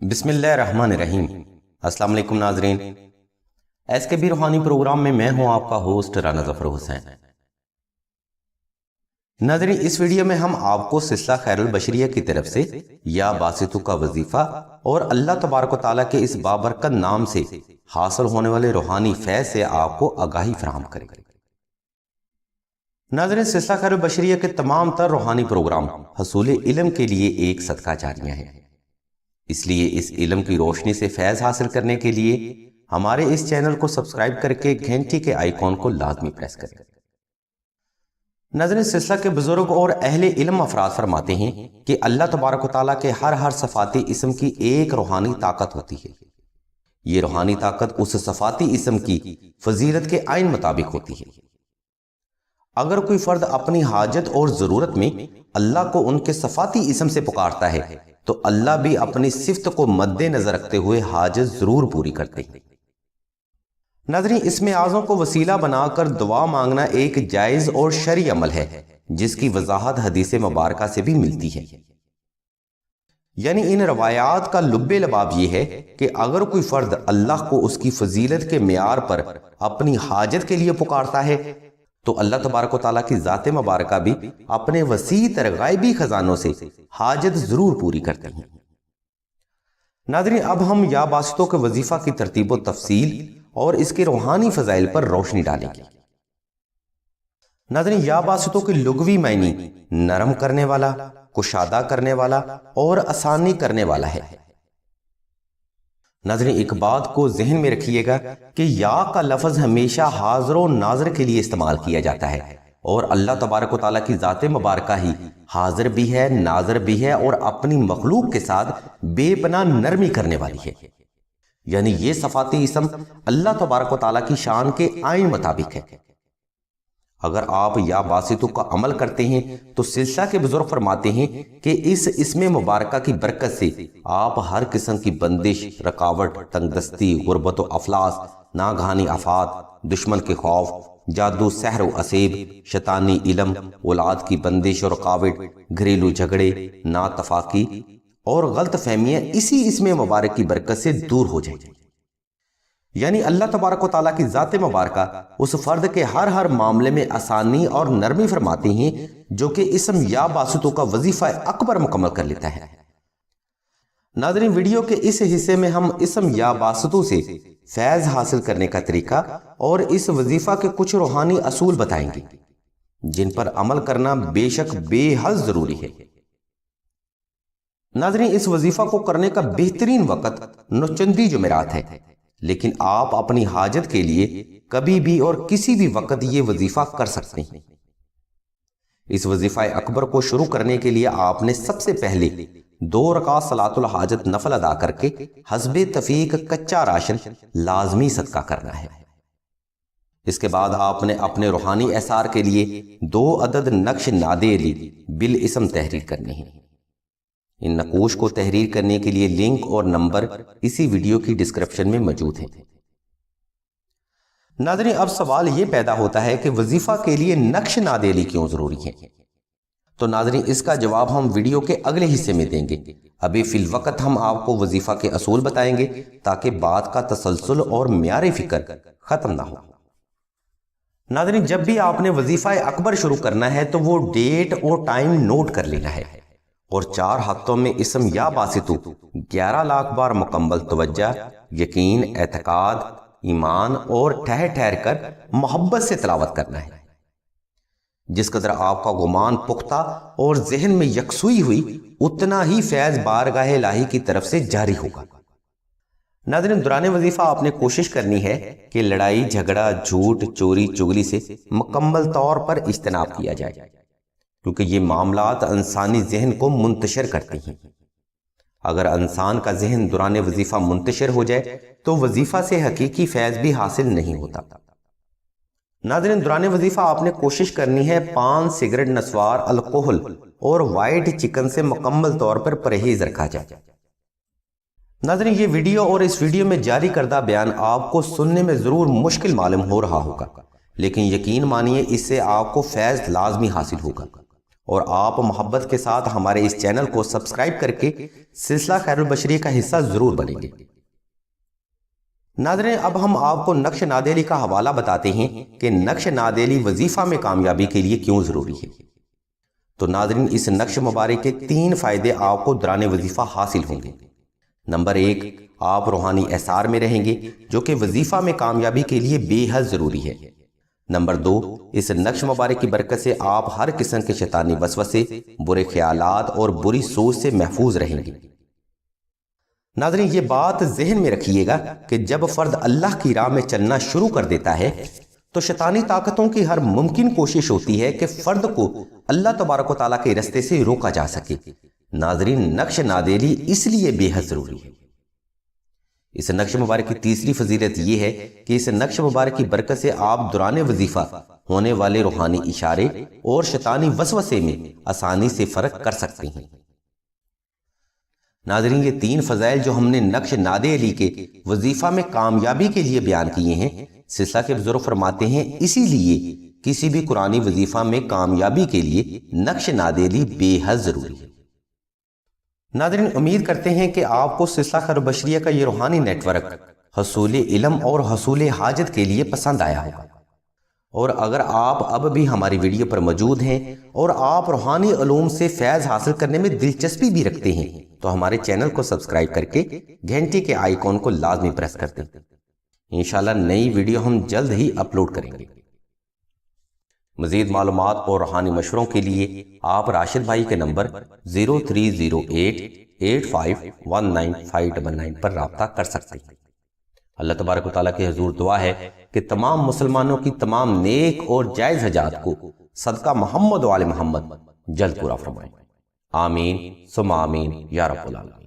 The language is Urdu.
بسم اللہ الرحمن الرحیم۔ السلام علیکم ناظرین، ایس کے بی روحانی پروگرام میں میں ہوں آپ کا ہوسٹ رانا ظفر حسین۔ ناظرین، اس ویڈیو میں ہم آپ کو سلسلہ خیر البشریہ کی طرف سے یا باسطو کا وظیفہ اور اللہ تبارک و تعالیٰ کے اس بابرکت نام سے حاصل ہونے والے روحانی فیض سے آپ کو آگاہی فراہم کرے گا۔ ناظرین، سلسلہ خیر البشریہ کے تمام تر روحانی پروگرام حصول علم کے لیے ایک صدقہ جاریہ ہے، اس لیے اس علم کی روشنی سے فیض حاصل کرنے کے لیے ہمارے اس چینل کو سبسکرائب کر کے گھنٹی کے آئیکن کو لازمی پریس کریں۔ ناظرین، سلسلہ کے بزرگ اور اہل علم افراد فرماتے ہیں کہ اللہ تبارک و تعالیٰ کے ہر صفاتی اسم کی ایک روحانی طاقت ہوتی ہے۔ یہ روحانی طاقت اس صفاتی اسم کی فضیلت کے عین مطابق ہوتی ہے۔ اگر کوئی فرد اپنی حاجت اور ضرورت میں اللہ کو ان کے صفاتی اسم سے پکارتا ہے تو اللہ بھی اپنی صفت کو مد نظر رکھتے ہوئے حاجت ضرور پوری کرتے ہیں۔ ناظرین، اسم اعظم کو وسیلہ بنا کر دعا مانگنا ایک جائز اور شرعی عمل ہے جس کی وضاحت حدیث مبارکہ سے بھی ملتی ہے۔ یعنی ان روایات کا لب لباب یہ ہے کہ اگر کوئی فرد اللہ کو اس کی فضیلت کے معیار پر اپنی حاجت کے لیے پکارتا ہے تو اللہ تبارک و تعالیٰ کی ذات مبارکہ بھی اپنے وسیع تر غائبی خزانوں سے حاجت ضرور پوری کرتے ہیں۔ ناظرین، اب ہم یا باسطوں کے وظیفہ کی ترتیب و تفصیل اور اس کے روحانی فضائل پر روشنی ڈالیں گے۔ ناظرین، یا باسطوں کے لغوی معنی نرم کرنے والا، کشادہ کرنے والا اور آسانی کرنے والا ہے۔ ناظرین، ایک بات کو ذہن میں رکھیے گا کہ یا کا لفظ ہمیشہ حاضر و ناظر کے لیے استعمال کیا جاتا ہے، اور اللہ تبارک و تعالیٰ کی ذات مبارکہ ہی حاضر بھی ہے، ناظر بھی ہے اور اپنی مخلوق کے ساتھ بے پناہ نرمی کرنے والی ہے۔ یعنی یہ صفاتی اسم اللہ تبارک و تعالیٰ کی شان کے عین مطابق ہے۔ اگر آپ یا باسطو کا عمل کرتے ہیں تو سلسلہ کے بزرگ فرماتے ہیں کہ اس اسم مبارکہ کی برکت سے آپ ہر قسم کی بندش، رکاوٹ، تنگ دستی، غربت و افلاس، ناگہانی آفات، دشمن کے خوف، جادو، سحر و اسیب، شیطانی علم، اولاد کی بندش اور رکاوٹ، گھریلو جھگڑے، ناتفاقی اور غلط فہمیاں اسی اسم مبارک کی برکت سے دور ہو جائیں۔ یعنی اللہ تبارک و تعالیٰ کی ذات مبارکہ اس فرد کے ہر معاملے میں آسانی اور نرمی فرماتی ہیں جو کہ اسم یا باسطو کا وظیفہ اکبر مکمل کر لیتا ہے۔ ناظرین، ویڈیو کے اس حصے میں ہم اسم یا باسطو سے فیض حاصل کرنے کا طریقہ اور اس وظیفہ کے کچھ روحانی اصول بتائیں گے جن پر عمل کرنا بے شک بے حد ضروری ہے۔ ناظرین، اس وظیفہ کو کرنے کا بہترین وقت نوچندی جمعرات ہے، لیکن آپ اپنی حاجت کے لیے کبھی بھی اور کسی بھی وقت یہ وظیفہ کر سکتے ہیں۔ اس وظیفہ اکبر کو شروع کرنے کے لیے آپ نے سب سے پہلے 2 رکعت صلاۃ الحاجت نفل ادا کر کے حسب تفیق کچا راشن لازمی صدقہ کرنا ہے۔ اس کے بعد آپ نے اپنے روحانی اثار کے لیے 2 عدد نقش نادری بالاسم تحریر کرنے ہیں۔ ان نقوش کو تحریر کرنے کے لیے لنک اور نمبر اسی ویڈیو کی ڈسکرپشن میں موجود ہیں۔ ناظرین، اب سوال یہ پیدا ہوتا ہے کہ وظیفہ کے لیے نقش نادری کیوں ضروری ہے؟ تو ناظرین، اس کا جواب ہم ویڈیو کے اگلے حصے میں دیں گے۔ ابھی فی الوقت ہم آپ کو وظیفہ کے اصول بتائیں گے تاکہ بات کا تسلسل اور معیار فکر ختم نہ ہو۔ ناظرین، جب بھی آپ نے وظیفہ اکبر شروع کرنا ہے تو وہ ڈیٹ اور ٹائم نوٹ کر لینا ہے اور 4 ہفتوں میں اسم یا باسطو 11 لاکھ بار مکمل توجہ، یقین، اعتقاد، ایمان اور ٹھہر ٹھہر کر محبت سے تلاوت کرنا ہے۔ جس قدر آپ کا گمان پختہ اور ذہن میں یکسوئی ہوئی اتنا ہی فیض بارگاہ الہی کی طرف سے جاری ہوگا۔ ناظرین، دوران وظیفہ آپ نے کوشش کرنی ہے کہ لڑائی جھگڑا، جھوٹ، چوری، چگلی سے مکمل طور پر اجتناب کیا جائے، کیونکہ یہ معاملات انسانی ذہن کو منتشر کرتی ہیں۔ اگر انسان کا ذہن دوران وظیفہ منتشر ہو جائے تو وظیفہ سے حقیقی فیض بھی حاصل نہیں ہوتا۔ ناظرین، دوران وظیفہ آپ نے کوشش کرنی ہے پان، سگریٹ، نسوار، الکوہل اور وائٹ چکن سے مکمل طور پر پرہیز رکھا جائے۔ ناظرین، یہ ویڈیو اور اس ویڈیو میں جاری کردہ بیان آپ کو سننے میں ضرور مشکل معلوم ہو رہا ہوگا، لیکن یقین مانیے اس سے آپ کو فیض لازمی حاصل ہوگا اور آپ محبت کے ساتھ ہمارے اس چینل کو سبسکرائب کر کے سلسلہ خیر البشریہ کا حصہ ضرور بنیں گے۔ ناظرین، اب ہم آپ کو نقش نادیلی کا حوالہ بتاتے ہیں کہ نقش نادیلی وظیفہ میں کامیابی کے لیے کیوں ضروری ہے۔ تو ناظرین، اس نقش مبارک کے 3 فائدے آپ کو دوران وظیفہ حاصل ہوں گے۔ نمبر 1، آپ روحانی احسار میں رہیں گے جو کہ وظیفہ میں کامیابی کے لیے بے حد ضروری ہے۔ نمبر 2، اس نقش مبارک کی برکت سے آپ ہر قسم کے شیطانی وسوسے، برے خیالات اور بری سوچ سے محفوظ رہیں گے۔ ناظرین، یہ بات ذہن میں رکھیے گا کہ جب فرد اللہ کی راہ میں چلنا شروع کر دیتا ہے تو شیطانی طاقتوں کی ہر ممکن کوشش ہوتی ہے کہ فرد کو اللہ تبارک و تعالیٰ کے رستے سے روکا جا سکے۔ ناظرین، نقش نادیلی اس لیے بے حد ضروری ہے۔ اس نقش مبارک کی تیسری فضیلت یہ ہے کہ اس نقش مبارک کی برکت سے آپ دوران وظیفہ ہونے والے روحانی اشارے اور شیطانی وسوسے میں آسانی سے فرق کر سکتے ہیں۔ ناظرین، یہ 3 فضائل جو ہم نے نقش نادیلی کے وظیفہ میں کامیابی کے لیے بیان کیے ہیں، سلسلہ کے بزرگ فرماتے ہیں اسی لیے کسی بھی قرآنی وظیفہ میں کامیابی کے لیے نقش نادیلی بے حد ضروری ہے۔ ناظرین، امید کرتے ہیں کہ آپ کو سلسلہ خیر البشریہ کا یہ روحانی نیٹ ورک حصول علم اور حصول حاجت کے لیے پسند آیا ہوگا، اور اگر آپ اب بھی ہماری ویڈیو پر موجود ہیں اور آپ روحانی علوم سے فیض حاصل کرنے میں دلچسپی بھی رکھتے ہیں تو ہمارے چینل کو سبسکرائب کر کے گھنٹی کے آئیکن کو لازمی پریس کر دیں۔ انشاءاللہ نئی ویڈیو ہم جلد ہی اپلوڈ کریں گے۔ مزید معلومات اور روحانی مشوروں کے لیے آپ راشد بھائی کے نمبر 0308851959 پر رابطہ کر سکتے ہیں۔ اللہ تبارک و تعالیٰ کے حضور دعا ہے کہ تمام مسلمانوں کی تمام نیک اور جائز حاجات کو صدقہ محمد و آل محمد جلد پورا فرمائے۔ آمین ثم آمین یا رب العالمین۔